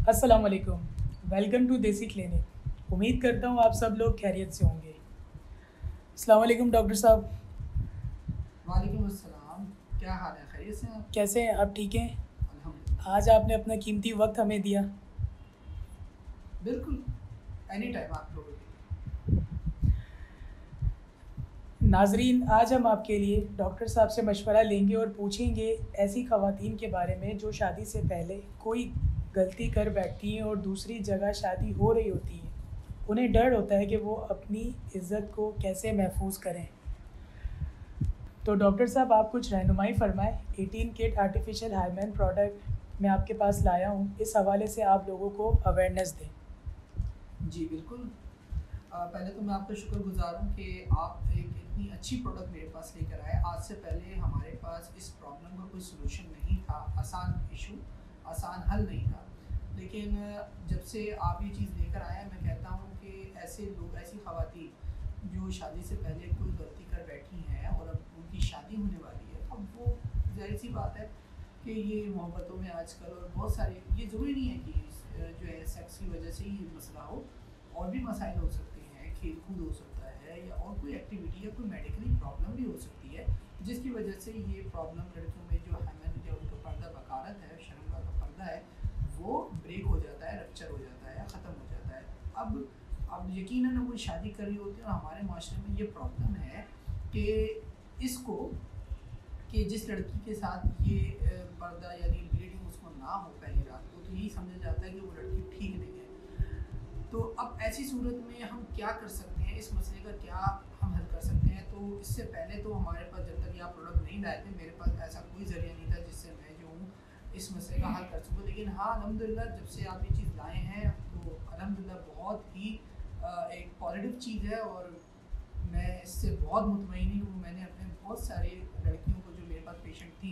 अस्सलाम वालेकुम। Welcome to देसी क्लिनिक। उम्मीद करता हूँ आप सब लोग खैरियत से होंगे। अस्सलाम वालेकुम डॉक्टर साहब। वालेकुम अस्सलाम। क्या हाल है, खैरियत से हैं आप? कैसे हैं आप? ठीक हैं? अल्हम्दुलिल्लाह। आज आपने अपना कीमती वक्त हमें दिया। बिल्कुल, एनी टाइम आप लोगों के लिए। नाजरीन, आज हम आपके लिए डॉक्टर साहब से मशवरा लेंगे और पूछेंगे ऐसी ख़वातीन के बारे में जो शादी से पहले कोई गलती कर बैठती हैं और दूसरी जगह शादी हो रही होती है। उन्हें डर होता है कि वो अपनी इज़्ज़त को कैसे महफूज करें। तो डॉक्टर साहब, आप कुछ रहनुमाई फरमाएं। 18 किट आर्टिफिशियल हार्मोन प्रोडक्ट मैं आपके पास लाया हूँ, इस हवाले से आप लोगों को अवेयरनेस दें। जी बिल्कुल। पहले तो मैं आपका शुक्रगुज़ार हूँ कि आप एक इतनी अच्छी प्रोडक्ट मेरे पास लेकर आए। आज से पहले हमारे पास इस प्रॉब्लम का कोई सॉल्यूशन नहीं था, आसान इशू, आसान हल नहीं था। लेकिन जब से आप ये चीज़ लेकर आए हैं, मैं कहता हूँ कि ऐसे लोग, ऐसी ख़वातीन जो शादी से पहले कोई गलती कर बैठी हैं और अब उनकी शादी होने वाली है, अब वो ज़ाहिर-सी बात है कि ये मोहब्बतों में आजकल और बहुत सारे, ये ज़रूरी नहीं है कि जो है सेक्स की वजह से ही ये मसला हो, और भी मसाइल हो सकते हैं, खेल कूद हो सकता है या और कोई एक्टिविटी या कोई मेडिकली प्रॉब्लम भी हो सकती है, जिसकी वजह से ये प्रॉब्लम लड़कियों में जो हैमन या उनका पर्दा बकारत है, शर्म का पर्दा है, वो ब्रेक हो जाता है, रप्चर हो जाता है, ख़त्म हो जाता है। अब यकीनन कोई शादी कर रही होती है और हमारे माशरे में ये प्रॉब्लम है कि इसको, कि जिस लड़की के साथ ये पर्दा यानी ब्लीडिंग उसको ना हो पहली रात को, तो यही समझा जाता है कि वो लड़की ठीक नहीं है। तो अब ऐसी सूरत में हम क्या कर सकते हैं, इस मसले का क्या हम हल कर सकते हैं? तो इससे पहले तो हमारे पास, जब तक ये आप प्रोडक्ट नहीं लाए थे, मेरे पास ऐसा कोई ज़रिया नहीं था जिससे मैं जो हूँ इस मसले का हल कर सकूँ। लेकिन हाँ, अल्हम्दुलिल्लाह, जब से आप ये चीज़ लाए हैं तो अल्हम्दुलिल्लाह बहुत ही एक पॉजिटिव चीज़ है और मैं इससे बहुत मुतमईन हूँ। मैंने अपने बहुत सारे लड़कियों को, जो मेरे पास पेशेंट थी,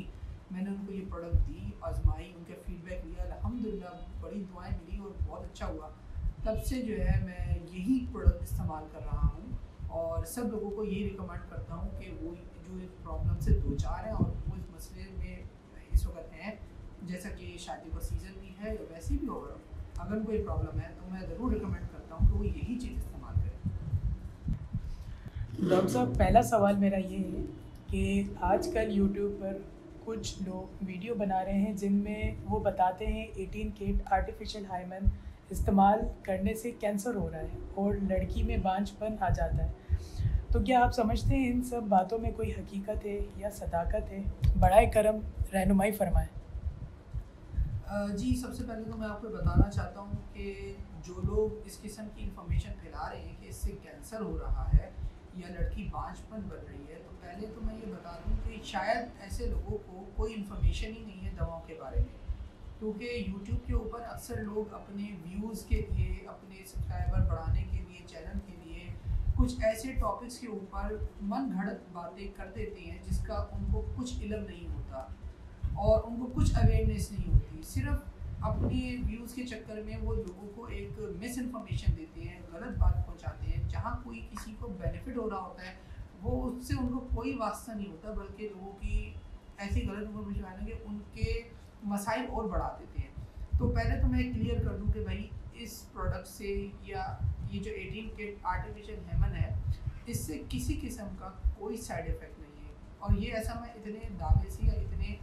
मैंने उनको ये प्रोडक्ट दी, आजमाई, उनका फीडबैक लिया, अल्हम्दुलिल्लाह बड़ी दुआएं मिली और बहुत अच्छा हुआ। तब से जो है मैं यही प्रोडक्ट इस्तेमाल कर रहा हूँ और सब लोगों को यही रिकमेंड करता हूँ कि वो जो इस प्रॉब्लम से दो चार हैं और वो इस मसले में इस वक्त हैं, जैसा कि शादी का सीज़न भी है या वैसे भी होगा, अगर कोई प्रॉब्लम है तो मैं ज़रूर रिकमेंड करता हूँ कि वो यही चीज़ इस्तेमाल करें। डॉक्टर साहब, पहला सवाल मेरा ये है कि आजकल यूट्यूब पर कुछ लोग वीडियो बना रहे हैं जिनमें वो बताते हैं 18 किट आर्टिफिशियल हार्मोन इस्तेमाल करने से कैंसर हो रहा है और लड़की में बांझपन आ जाता है। तो क्या आप समझते हैं इन सब बातों में कोई हकीकत है या सदाकत है? बड़ाए करम रहनुमाई फरमाएं। जी, सबसे पहले तो मैं आपको बताना चाहता हूँ कि जो लोग इस किस्म की इन्फॉर्मेशन फैला रहे हैं कि इससे कैंसर हो रहा है या लड़की बांझपन बन रही है, तो पहले तो मैं ये बता दूँ कि शायद ऐसे लोगों को कोई इन्फॉर्मेशन ही नहीं है दवाओं के बारे में। क्योंकि यूट्यूब के ऊपर अक्सर लोग अपने व्यूज़ के लिए, अपने सब्सक्राइबर बढ़ाने के लिए, चैनल के लिए कुछ ऐसे टॉपिक्स के ऊपर मन घड़त बातें कर देते हैं जिसका उनको कुछ इल्म नहीं होता और उनको कुछ अवेयरनेस नहीं होती। सिर्फ अपने व्यूज़ के चक्कर में वो लोगों को एक मिस इन्फॉर्मेशन देते हैं, गलत बात पहुंचाते हैं। जहाँ कोई किसी को बेनिफिट हो रहा होता है, वो उससे उनको कोई वास्ता नहीं होता, बल्कि लोगों की ऐसी गलत इन्फॉर्मेशन आने के उनके मसाइल और बढ़ा देते हैं। तो पहले तो मैं क्लियर कर दूँ कि भाई इस प्रोडक्ट से, या ये जो 18 किट आर्टिफिशियल हेमन है, इससे किसी किस्म का कोई साइड इफ़ेक्ट नहीं है। और ये ऐसा मैं इतने दावे से या इतने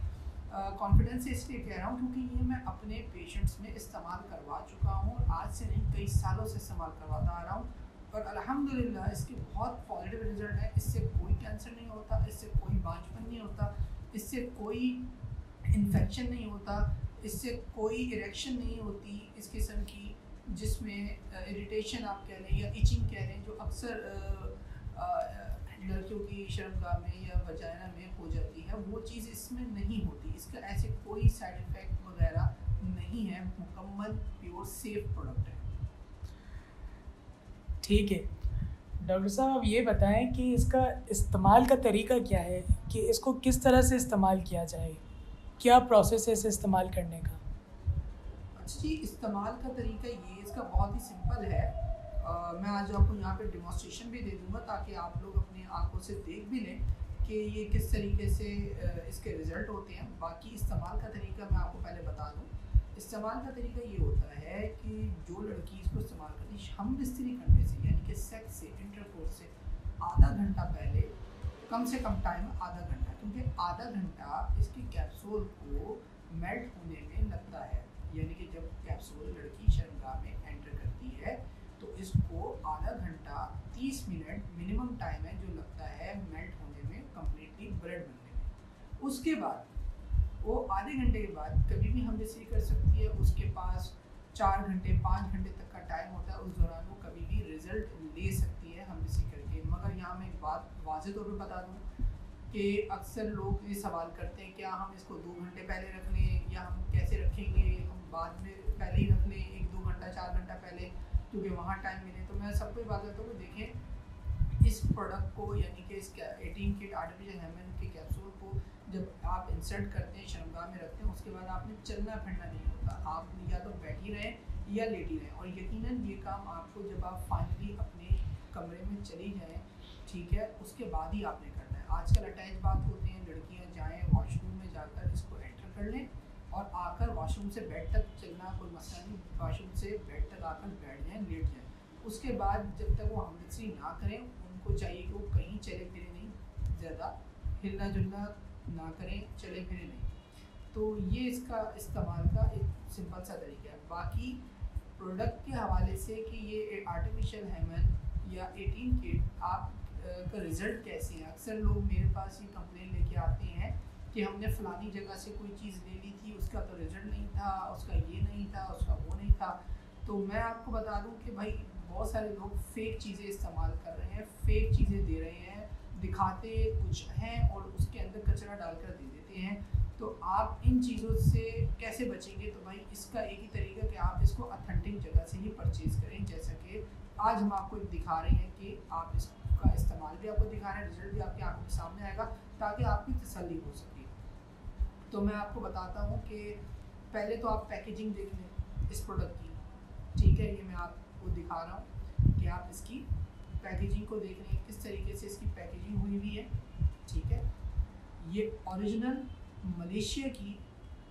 कॉन्फिडेंस से इसलिए कह रहा हूँ क्योंकि ये मैं अपने पेशेंट्स में इस्तेमाल करवा चुका हूँ और आज से नहीं, कई सालों से इस्तेमाल करवाता आ रहा हूँ और अल्हम्दुलिल्लाह इसके बहुत पॉजिटिव रिजल्ट है। इससे कोई कैंसर नहीं होता, इससे कोई बांझपन नहीं होता, इससे कोई इन्फेक्शन नहीं होता, इससे कोई इरेक्शन नहीं होती इस किस्म की, जिसमें इरिटेशन आप कह लें या इचिंग कह लें, जो अक्सर लड़कियों की शर्मगाह में या वजाइना में हो जाती है, वो चीज़ इसमें नहीं होती। इसका ऐसे कोई साइड इफ़ेक्ट वगैरह नहीं है, मुकम्मल प्योर सेफ प्रोडक्ट है। ठीक है। डॉक्टर साहब, ये बताएं कि इसका इस्तेमाल का तरीका क्या है, कि इसको किस तरह से इस्तेमाल किया जाए? क्या प्रोसेस है इसे इस्तेमाल करने का? अच्छा जी, इस्तेमाल का तरीका ये इसका बहुत ही सिंपल है। मैं आज आपको यहाँ पे डिमॉन्स्ट्रेशन भी दे दूँगा ताकि आप लोग अपनी आंखों से देख भी लें कि ये किस तरीके से इसके रिज़ल्ट होते हैं। बाकी इस्तेमाल का तरीका मैं आपको पहले बता दूँ। इस्तेमाल का तरीका ये होता है कि जो लड़की इसको इस्तेमाल करती है हम बिस्तरी करने से यानी कि सेक्स से इंटरकोर्स से आधा घंटा पहले, कम से कम टाइम आधा घंटा, क्योंकि आधा घंटा इसकी कैप्सूल को मेल्ट होने में लगता है। यानी कि जब कैप्सूल लड़की शर्मगाह में एंटर करती है तो इसको आधा घंटा 30 मिनट मिनिमम टाइम है जो लगता है मेल्ट होने में, कम्प्लीटली ब्रेड बनने में। उसके बाद वो आधे घंटे के बाद कभी भी हम रिसीव कर सकती है। उसके पास 4 घंटे 5 घंटे तक का टाइम होता है, उस दौरान वो कभी भी रिजल्ट ले सकती है हम रिसीव करके। मगर यहाँ मैं एक बात वाज़ेह तौर पे बता दूँ कि अक्सर लोग ये सवाल करते हैं क्या हम इसको 2 घंटे पहले रख लें या हम कैसे रखेंगे, हम बाद में पहले ही रख लें 1-2 घंटा 4 घंटा पहले क्योंकि वहाँ टाइम मिले। तो मैं सबको बात करता हूँ, देखें इस प्रोडक्ट को यानी कि इस 18 किट आर्टिफिशियल हेमन के कैप्सूल को जब आप इंसर्ट करते हैं शर्मगाह में रखते हैं उसके बाद आपने चलना फिरना नहीं होता, आप या तो बैठी रहें या लेटी रहें। और यकीनन ये काम आपको जब आप फाइनली अपने कमरे में चली जाएं, ठीक है, उसके बाद ही आपने करना है। आजकल अटैच बात होते हैं, लड़कियां जाएं वॉशरूम में जाकर इसको एंटर कर लें और आकर वॉशरूम से बेड तक चलना कोई मसला नहीं, वॉशरूम से बेड तक आकर बैठ जाएँ, लेट जाएँ। उसके बाद जब तक वो हमदस्ती ना करें, उनको चाहिए कि वो कहीं चले फिरे नहीं, ज़्यादा हिलना जुलना ना करें, चले फिरे नहीं। तो ये इसका इस्तेमाल का एक सिंपल सा तरीका है। बाकी प्रोडक्ट के हवाले से कि ये आर्टिफिशियल हेमन या 18 किट आप का रिज़ल्ट कैसे है, अक्सर लोग मेरे पास ये कंप्लेन लेके आते हैं कि हमने फ़लानी जगह से कोई चीज़ ले ली थी, उसका तो रिज़ल्ट नहीं था, उसका ये नहीं था, उसका वो नहीं था। तो मैं आपको बता दूं कि भाई बहुत सारे लोग फ़ेक चीज़ें इस्तेमाल कर रहे हैं, फ़ेक चीज़ें दे रहे हैं, दिखाते कुछ हैं और उसके अंदर कचरा डालकर दे देते हैं। तो आप इन चीज़ों से कैसे बचेंगे? तो भाई इसका एक ही तरीका कि आप इसको ऑथेंटिक जगह से ही परचेज़ करें। जैसा कि आज हम आपको दिखा रहे हैं कि आप इसका इस्तेमाल भी आपको दिखा रहे हैं, रिजल्ट भी आपकी आंखों के सामने आएगा ताकि आपकी तसल्ली हो सके। तो मैं आपको बताता हूँ कि पहले तो आप पैकेजिंग देख लें इस प्रोडक्ट की, ठीक है, ये मैं आपको दिखा रहा हूँ कि आप इसकी पैकेजिंग को देख रहे हैं किस तरीके से इसकी पैकेजिंग हुई हुई है, ठीक है। ये ओरिजिनल मलेशिया की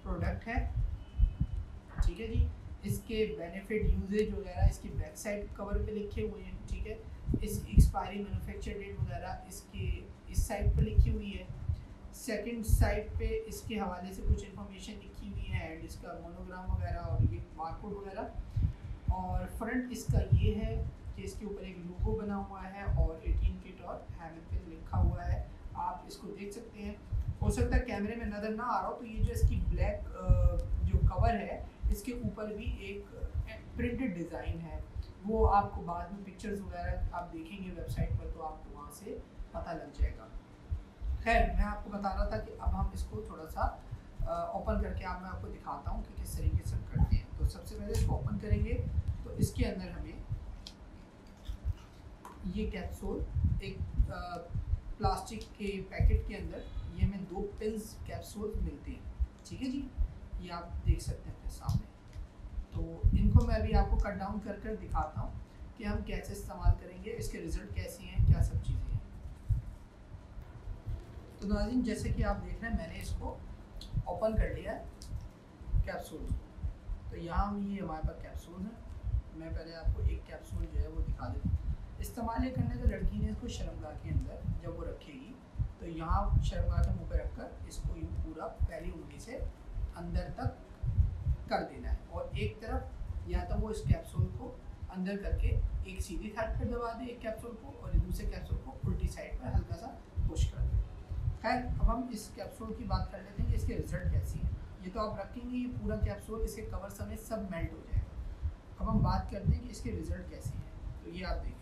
प्रोडक्ट है, ठीक है जी। इसके बेनिफिट यूजेज वगैरह इसकी बैक साइड कवर पे लिखे हुए हैं, ठीक है। इस एक्सपायरी मैन्युफैक्चर डेट वगैरह इसके इस साइड पर लिखी हुई है। सेकंड साइड पे इसके हवाले से कुछ इन्फॉर्मेशन लिखी हुई है एंड इसका मोनोग्राम वगैरह और ये बारकोड वगैरह। और फ्रंट इसका ये है कि इसके ऊपर एक लोगो बना हुआ है और 18 किट और हेमन पे लिखा हुआ है, आप इसको देख सकते हैं। हो सकता है कैमरे में नज़र ना आ रहा हो, तो ये जो इसकी ब्लैक जो कवर है इसके ऊपर भी एक प्रिंटेड डिज़ाइन है, वो आपको बाद में पिक्चर्स वगैरह आप देखेंगे वेबसाइट पर तो आपको वहाँ से पता लग जाएगा। खैर मैं आपको बता रहा था कि अब हम इसको थोड़ा सा ओपन करके मैं आपको दिखाता हूँ कि किस तरीके से करते हैं। तो सबसे पहले इसको ओपन करेंगे तो इसके अंदर हमें ये कैप्सूल एक प्लास्टिक के पैकेट के अंदर ये हमें 2 पिल्स कैप्सूल मिलते हैं, ठीक है जी। ये आप देख सकते हैं अपने सामने। तो इनको मैं अभी आपको कट डाउन कर कर दिखाता हूँ कि हम कैसे इस्तेमाल करेंगे, इसके रिज़ल्ट कैसे हैं, क्या सब चीज़ें हैं। तो नाज़रीन जैसे कि आप देख रहे हैं मैंने इसको ओपन कर लिया है कैप्सूल। तो यहाँ ये हमारे पास कैप्सूल है। मैं पहले आपको एक कैप्सूल जो है वो दिखा देता हूँ। इस्तेमाल ये करने तो लड़की ने इसको शर्मगाह के अंदर जब वो रखेगी तो यहाँ शर्मगाह के मुँह पे रखकर इसको यूँ पूरा पहली उंगली से अंदर तक कर देना है और एक तरफ या तो वो इस कैप्सूल को अंदर करके एक सीधी साइड पर दबा दे एक कैप्सूल को और दूसरे कैप्सूल को उल्टी साइड पर हल्का सा पुश कर दे। खैर अब हम इस कैप्सूल की बात कर लेते हैं कि इसके रिजल्ट कैसी है। ये तो आप रखेंगे ये पूरा कैप्सूल इसके कवर समेत सब मेल्ट हो जाएगा। अब हम बात करते हैं कि इसके रिजल्ट कैसे हैं। तो ये आप देखें,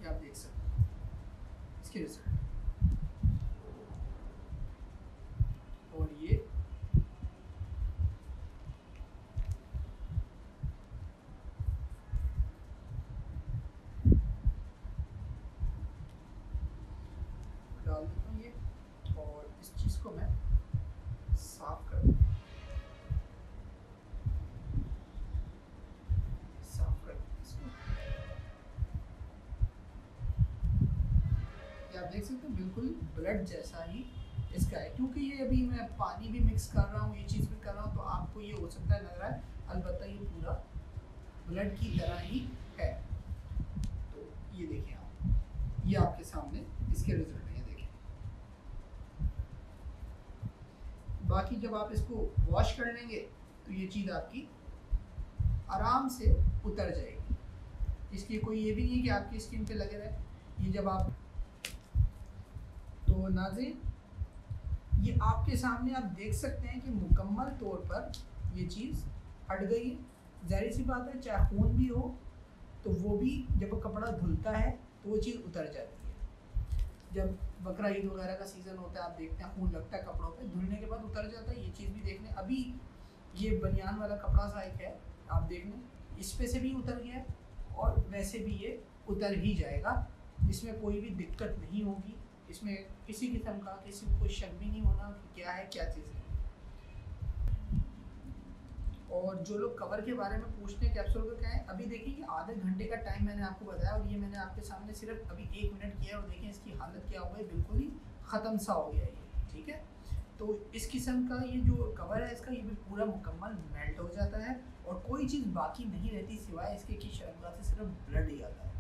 ये आप देख सकते हैं इसके रिजल्ट। और ये डाल देता हूँ ये और इस चीज़ को मैं साफ कर दूँ, साफ कर दूँ इसको। आप देख सकते हैं बिल्कुल ब्लड जैसा ही इसका है, क्योंकि ये अभी मैं पानी भी मिक्स कर रहा हूँ, ये चीज़ भी कर रहा हूँ, तो आपको ये हो सकता है लग रहा है, अलबत्ता ये पूरा ब्लड की तरह ही है। तो ये देखिए आप, ये आपके सामने इसके रिजल्ट हैं, देखिए। बाकी जब आप इसको वॉश कर लेंगे तो ये चीज़ आपकी आराम से उतर जाएगी, इसकी कोई ये भी नहीं कि आपकी स्किन पे लगे रहे। ये जब आप, तो नाज़रीन ये आपके सामने आप देख सकते हैं कि मुकम्मल तौर पर ये चीज़ हट गई है। ज़ाहिर सी बात है, चाहे खून भी हो तो वो भी जब कपड़ा धुलता है तो वो चीज़ उतर जाती है। जब बकरा ईद वगैरह का सीज़न होता है, आप देखते हैं खून लगता है कपड़ों पे, धुलने के बाद उतर जाता है। ये चीज़ भी देख लें, अभी ये बनियान वाला कपड़ा सा एक है, आप देख लें, इस पे से भी उतर गया और वैसे भी ये उतर ही जाएगा, इसमें कोई भी दिक्कत नहीं होगी, इसमें किसी किस्म का किसी को कोई शक भी नहीं होना कि क्या है क्या चीज़ है। और जो लोग कवर के बारे में पूछते हैं कैप्सूल का क्या है, अभी देखिए कि आधे घंटे का टाइम मैंने आपको बताया और ये मैंने आपके सामने सिर्फ अभी 1 मिनट किया और देखें इसकी हालत क्या हो गई, बिल्कुल ही ख़त्म सा हो गया ये, ठीक है। तो इस किस्म का ये जो कवर है इसका, ये भी पूरा मुकम्मल मेल्ट हो जाता है और कोई चीज़ बाकी नहीं रहती सिवाय इसके कि शर्मगा से सिर्फ ब्लड ही आता है।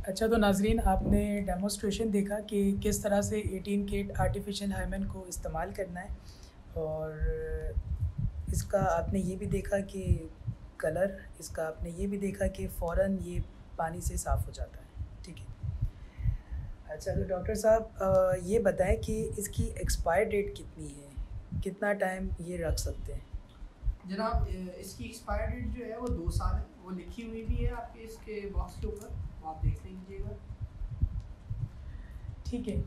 अच्छा, तो नाजरीन आपने डेमोस्ट्रेशन देखा कि किस तरह से 18 केट आर्टिफिशियल हाइमेन को इस्तेमाल करना है, और इसका आपने ये भी देखा कि कलर, इसका आपने ये भी देखा कि फ़ौरन ये पानी से साफ़ हो जाता है, ठीक है। अच्छा, तो डॉक्टर साहब ये बताएं कि इसकी एक्सपायर डेट कितनी है, कितना टाइम ये रख सकते हैं? जनाब इसकी एक्सपायर डेट जो है वो 2 साल है, वो लिखी हुई भी है आपके इसके बॉक्स के ऊपर, आप देख लीजिएगा, ठीक है।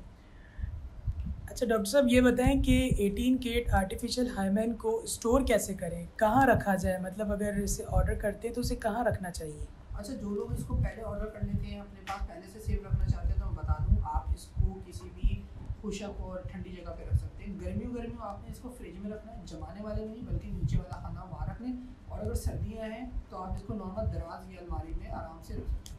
अच्छा डॉक्टर साहब ये बताएं कि 18 केट आर्टिफिशियल हाइमेन को स्टोर कैसे करें, कहाँ रखा जाए, मतलब अगर इसे ऑर्डर करते हैं तो उसे कहाँ रखना चाहिए? अच्छा, जो लोग इसको पहले ऑर्डर कर लेते हैं, अपने पास पहले से सेव रखना चाहते हैं, तो मैं बता दूं आप इसको किसी भी खुशक और ठंडी जगह पे रख सकते हैं। गर्मियों आपने इसको फ्रिज में रखना है, जमाने वाले में नहीं बल्कि नीचे वाला खाना वहाँ रख लें, और अगर सर्दियाँ हैं तो आप इसको नॉर्मल दराज या अलमारी में आराम से रख सकते हैं।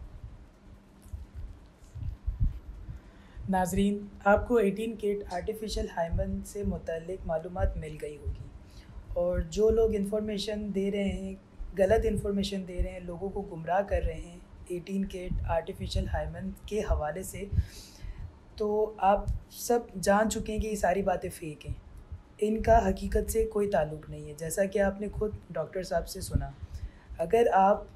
नाजरीन आपको 18 केट आर्टिफिशियल हाइमेन से मुतल्लिक मालूमात मिल गई होगी, और जो लोग इन्फॉर्मेशन दे रहे हैं, गलत इन्फॉर्मेशन दे रहे हैं, लोगों को गुमराह कर रहे हैं 18 केट आर्टिफिशियल हाइमेन के हवाले से, तो आप सब जान चुके हैं कि ये सारी बातें फ़ेक हैं, इनका हकीकत से कोई ताल्लुक़ नहीं है। जैसा कि आपने खुद डॉक्टर साहब से सुना, अगर आप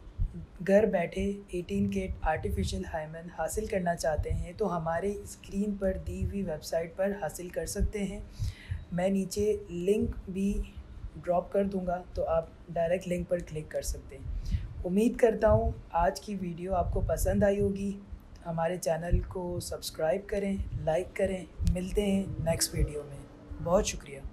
घर बैठे 18 केट आर्टिफिशियल हाइमेन हासिल करना चाहते हैं तो हमारे स्क्रीन पर दी हुई वेबसाइट पर हासिल कर सकते हैं। मैं नीचे लिंक भी ड्रॉप कर दूंगा, तो आप डायरेक्ट लिंक पर क्लिक कर सकते हैं। उम्मीद करता हूँ आज की वीडियो आपको पसंद आई होगी। हमारे चैनल को सब्सक्राइब करें, लाइक करें। मिलते हैं नेक्स्ट वीडियो में। बहुत शुक्रिया।